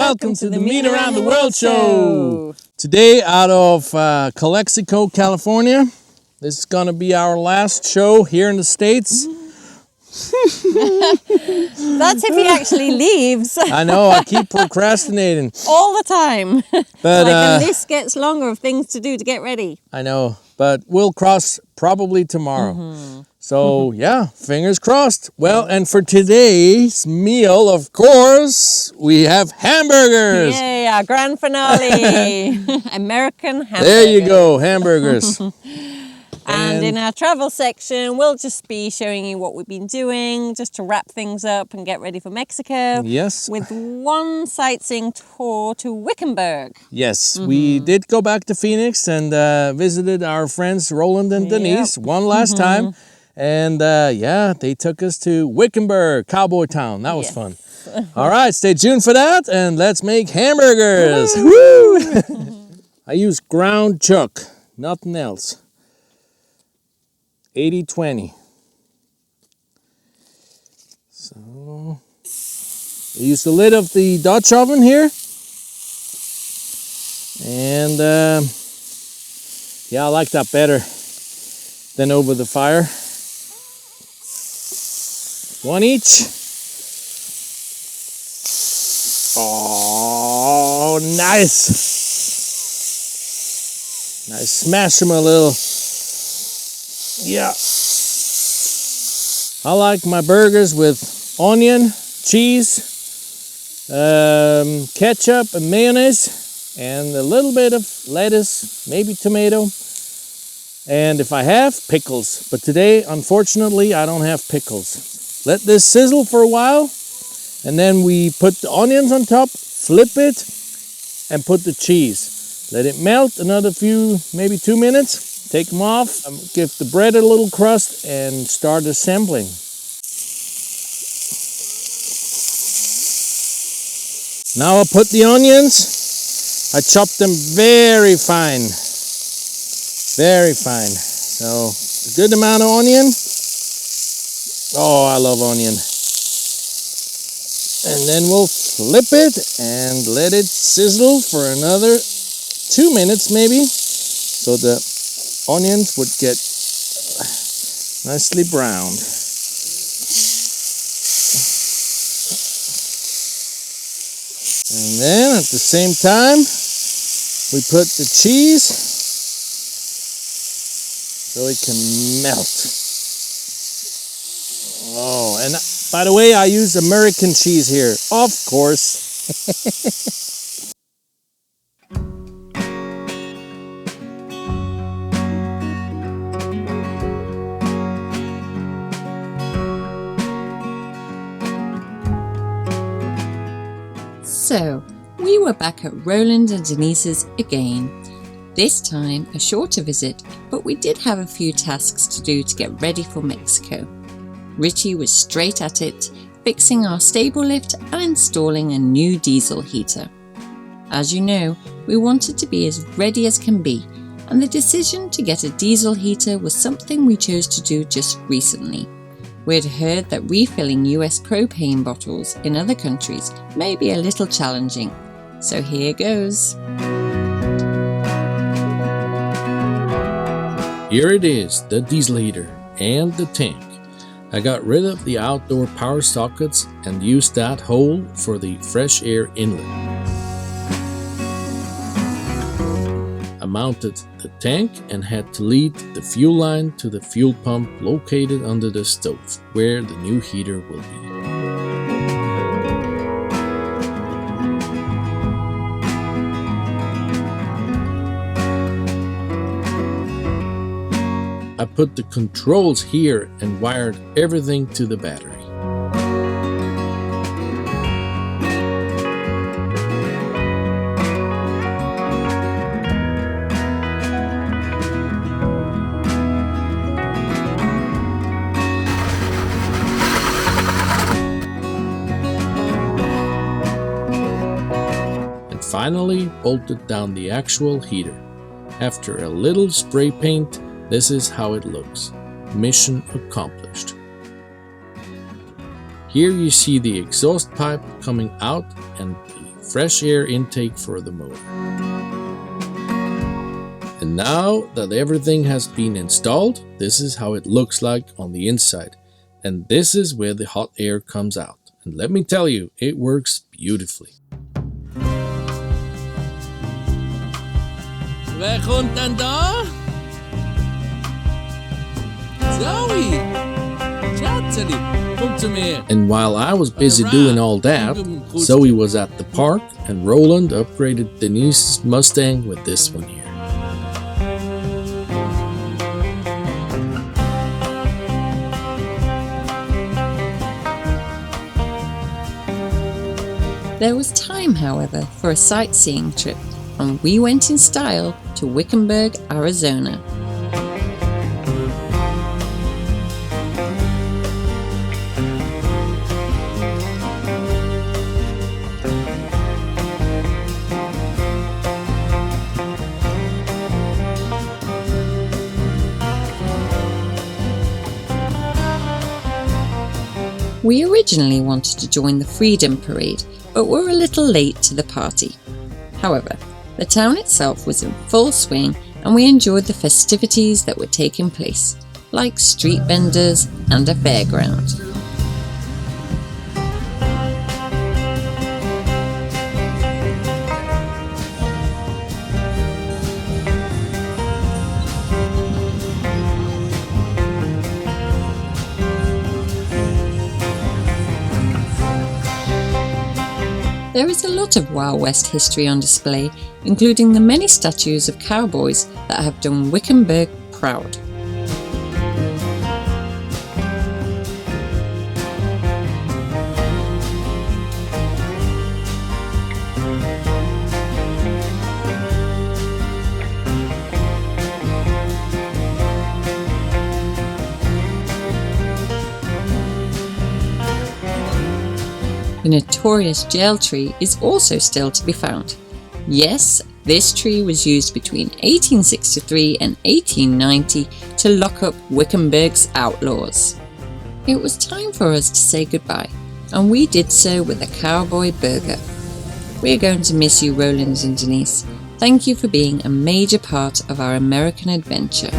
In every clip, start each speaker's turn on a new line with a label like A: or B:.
A: Welcome to the Meat Around the World Show. Today out of Calexico, California. This is going to be our last show here in the States.
B: That's if he actually leaves.
A: I know, I keep procrastinating.
B: All the time.
A: But
B: the list gets longer of things to do to get ready.
A: I know, but we'll cross probably tomorrow. So, yeah, fingers crossed. Well, and for today's meal, of course, we have hamburgers.
B: Yay, our grand finale. American hamburgers.
A: There you go, hamburgers.
B: And in our travel section, we'll just be showing you what we've been doing, just to wrap things up and get ready for Mexico.
A: Yes.
B: With one sightseeing tour to Wickenburg.
A: Yes, we did go back to Phoenix and visited our friends Roland and Denise one last time. And yeah, they took us to Wickenburg, Cowboy Town. That was fun. All right, stay tuned for that and let's make hamburgers. Woo! I use ground chuck, nothing else. 80-20. So, I use the lid of the Dutch oven here. And yeah, I like that better than over the fire. One each. Oh, nice. Nice, smash them a little. Yeah. I like my burgers with onion, cheese, ketchup and mayonnaise, and a little bit of lettuce, maybe tomato, and if I have, pickles. But today, unfortunately, I don't have pickles. Let this sizzle for a while, and then we put the onions on top, flip it, and put the cheese. Let it melt another few, maybe 2 minutes. Take them off, give the bread a little crust, and start assembling. Now I'll put the onions. I chop them very fine. Very fine. So, a good amount of onion. Oh, I love onion. And then we'll flip it and let it sizzle for another 2 minutes maybe. So the onions would get nicely browned. And then at the same time, we put the cheese so it can melt. Oh, and by the way, I use American cheese here, of course.
C: So, we were back at Roland and Denise's again. This time a shorter visit, but we did have a few tasks to do to get ready for Mexico. Richie was straight at it, fixing our stable lift and installing a new diesel heater. As you know, we wanted to be as ready as can be, and the decision to get a diesel heater was something we chose to do just recently. We'd heard that refilling US propane bottles in other countries may be a little challenging, so here goes.
A: Here it is, the diesel heater and the tank. I got rid of the outdoor power sockets and used that hole for the fresh air inlet. I mounted the tank and had to lead the fuel line to the fuel pump located under the stove, where the new heater will be. I put the controls here and wired everything to the battery. And finally bolted down the actual heater. After a little spray paint, this is how it looks. Mission accomplished. Here you see the exhaust pipe coming out and the fresh air intake furthermore. And now that everything has been installed, this is how it looks like on the inside. And this is where the hot air comes out. And let me tell you, it works beautifully. Wer kommt denn da? Zoe! Schatzeli, komm zu mir. And while I was busy doing all that, Zoe was at the park and Roland upgraded Denise's Mustang with this one here.
C: There was time, however, for a sightseeing trip, and we went in style to Wickenburg, Arizona. We originally wanted to join the Freedom Parade, but were a little late to the party. However, the town itself was in full swing and we enjoyed the festivities that were taking place, like street vendors and a fairground. There is a lot of Wild West history on display, including the many statues of cowboys that have done Wickenburg proud. The notorious jail tree is also still to be found. Yes, this tree was used between 1863 and 1890 to lock up Wickenburg's outlaws. It was time for us to say goodbye, and we did so with a cowboy burger. We're going to miss you, Roland and Denise. Thank you for being a major part of our American adventure.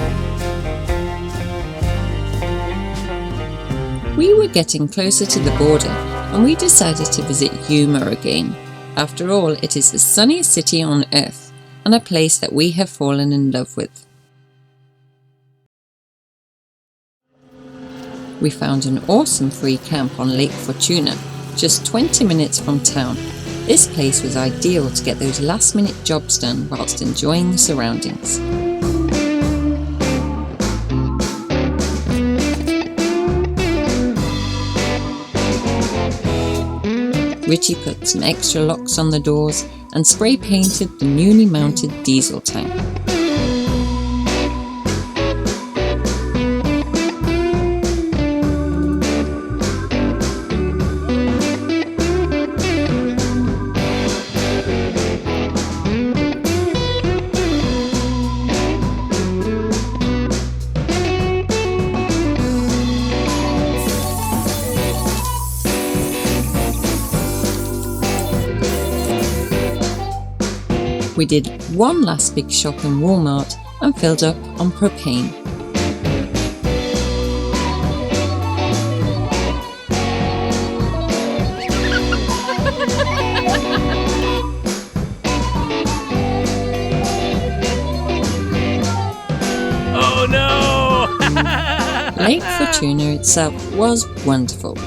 C: We were getting closer to the border, and we decided to visit Yuma again. After all, it is the sunniest city on earth, and a place that we have fallen in love with. We found an awesome free camp on Lake Fortuna, just 20 minutes from town. This place was ideal to get those last-minute jobs done whilst enjoying the surroundings. Richie put some extra locks on the doors and spray painted the newly mounted diesel tank. We did one last big shop in Walmart and filled up on propane.
A: Oh no!
C: Lake Fortuna itself was wonderful,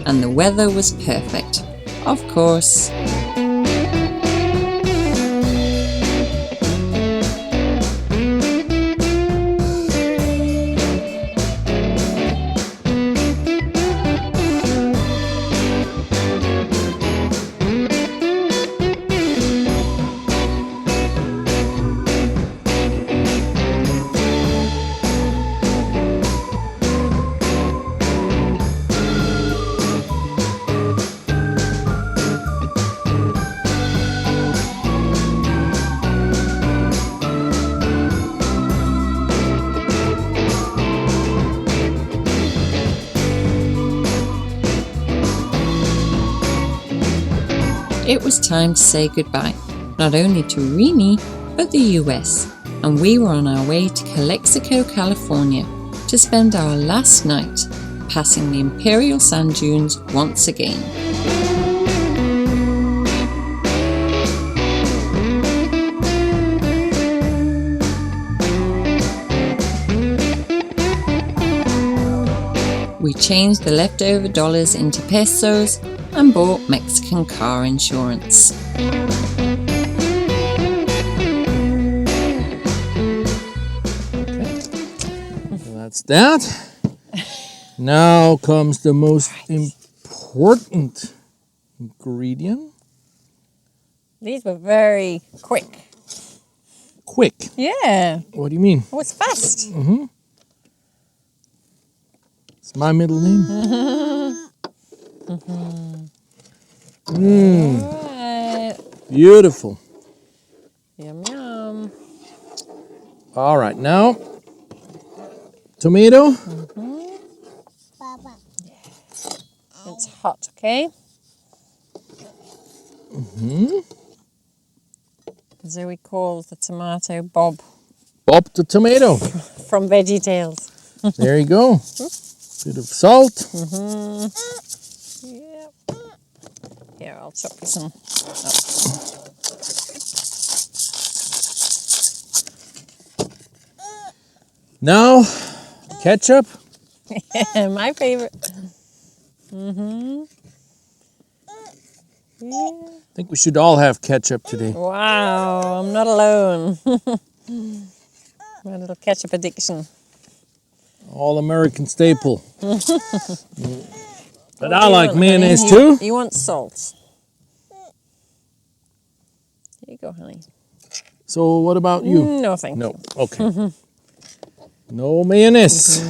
C: and the weather was perfect. Of course. it was time to say goodbye, not only to Rini, but the US, and we were on our way to Calexico, California, to spend our last night, passing the Imperial Sand Dunes once again. We changed the leftover dollars into pesos and bought Mexican car insurance.
A: So that's that. Now comes the most important ingredient.
B: These were very quick.
A: Quick.
B: Yeah.
A: What do you mean?
B: Oh, it's fast.
A: It's my middle name.
B: Right.
A: Beautiful.
B: Yum, yum.
A: All right, now tomato.
B: It's hot, okay? Zoe calls the tomato Bob
A: Bob the tomato.
B: from VeggieTales.
A: There you go. Bit of salt.
B: Yep. Here, I'll chop you some up.
A: Now ketchup.
B: Yeah, my favorite. Yeah.
A: I think we should all have ketchup today.
B: Wow, I'm not alone. My little ketchup addiction.
A: All American staple. But
B: What
A: I
B: do you
A: like
B: want,
A: mayonnaise
B: honey?
A: too.
B: You want salt. Here you go, honey.
A: So what about you?
B: No, thank you.
A: No. Okay. No mayonnaise.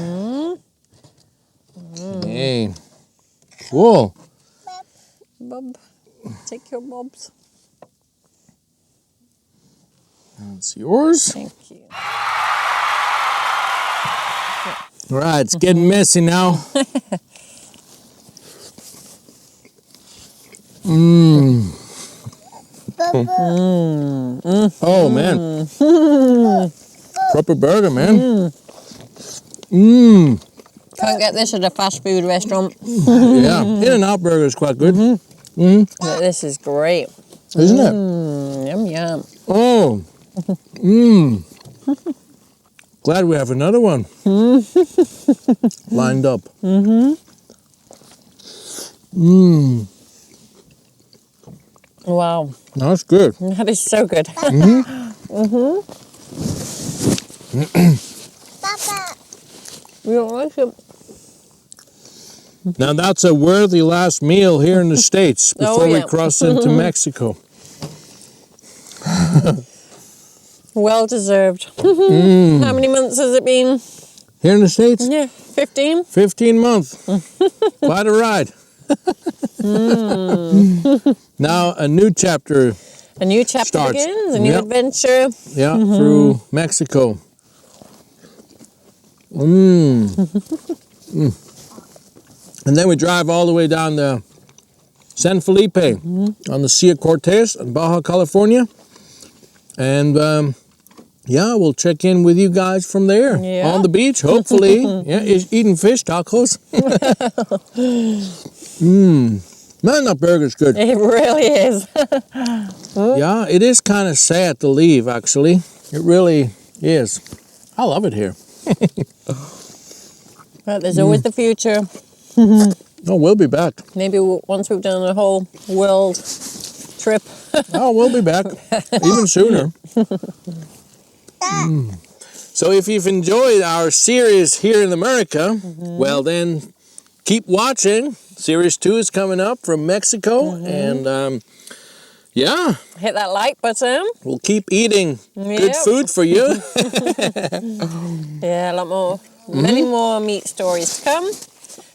A: Okay. Cool.
B: Bob, take your bobs.
A: That's yours.
B: Thank you.
A: All right, it's getting messy now. Oh man. Proper burger, man.
B: Can't get this at a fast food restaurant.
A: Yeah, In-N-Out burger is quite good.
B: But this is great.
A: Isn't it?
B: Yum, yum.
A: Oh. Glad we have another one lined up.
B: Wow,
A: That's good.
B: that is so good. You don't like it?
A: Now that's a worthy last meal here in the States before we
B: yeah.
A: cross into Mexico.
B: Well deserved. How many months has it been?
A: Here in the States?
B: Yeah, 15.
A: 15 months. Quite a ride. Now a new chapter,
B: A new chapter
A: Starts.
B: begins, a new
A: Yep.
B: adventure.
A: through Mexico. And then we drive all the way down to San Felipe on the Sea of Cortez in Baja California. And we'll check in with you guys from there
B: Yeah.
A: on the beach, hopefully. Eating fish tacos. Man, that burger's good.
B: It really is.
A: Yeah, it is kind of sad to leave, actually. It really is. I love it here.
B: But there's always the future.
A: Oh, we'll be back.
B: Maybe once we've done a whole world trip.
A: Oh, we'll be back. Even sooner. So if you've enjoyed our series here in America, well then keep watching. Series 2 is coming up from Mexico. And
B: Hit that like button.
A: we'll keep eating good
B: Yep.
A: food for you.
B: Yeah, a lot more. Many more meat stories to come.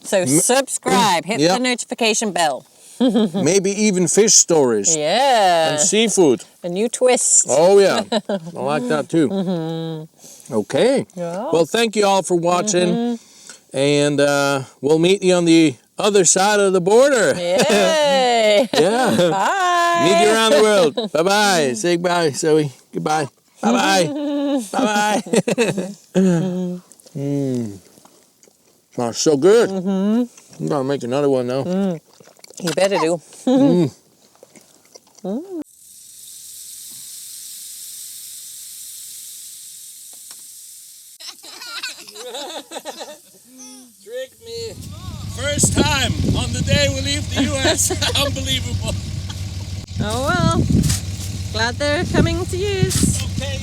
B: So subscribe, hit
A: Yep.
B: the notification bell.
A: Maybe even fish stories
B: Yeah,
A: and seafood.
B: a new twist.
A: Oh, yeah. I like that too. Okay.
B: Yeah.
A: Well, thank you all for watching. And we'll meet you on the other side of the border.
B: Yay!
A: Yeah.
B: Bye!
A: Meet you around the world. Bye-bye. Say goodbye, Zoe. Goodbye. Bye-bye. Bye-bye. Smells so good. I'm going to make another one now.
B: You better do.
A: Trick me. First time on the day we leave the US. Unbelievable.
B: Oh well. Glad they're coming to use.
A: Okay,